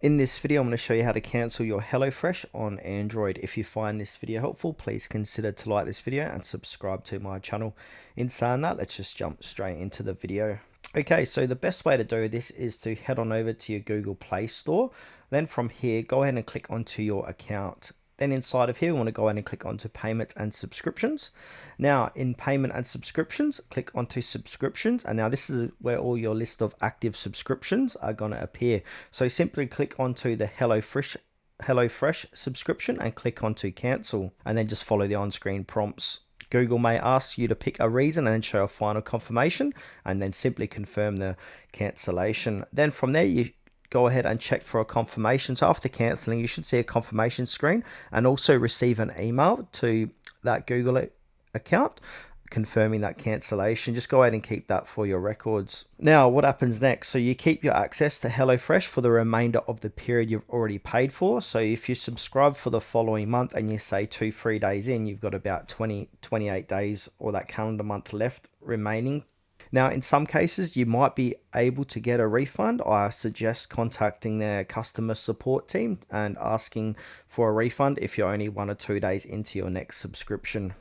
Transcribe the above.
In this video, I'm going to show you how to cancel your Hellofresh on Android. If you find this video helpful, please consider to like this video and subscribe to my channel. In saying that, let's just jump straight into the video. Okay, so the best way to do this is to head on over to your Google Play Store. Then from here, go ahead and click onto your account. Then inside of here, we want to go ahead and click onto payments and subscriptions. Now in payment and subscriptions, click onto subscriptions. And now this is where all your list of active subscriptions are going to appear. So simply click onto the Hellofresh subscription and click onto cancel, and then just follow the on-screen prompts. Google may ask you to pick a reason and then show a final confirmation, and then simply confirm the cancellation. Then from there, you go ahead and check for a confirmation. So after cancelling, you should see a confirmation screen and also receive an email to that Google account confirming that cancellation. Just go ahead and keep that for your records. Now, what happens next? So you keep your access to Hellofresh for the remainder of the period you've already paid for. So if you subscribe for the following month and you say 2-3 days in, you've got about 28 days or that calendar month left remaining. Now, in some cases, you might be able to get a refund. I suggest contacting their customer support team and asking for a refund if you're only 1 or 2 days into your next subscription.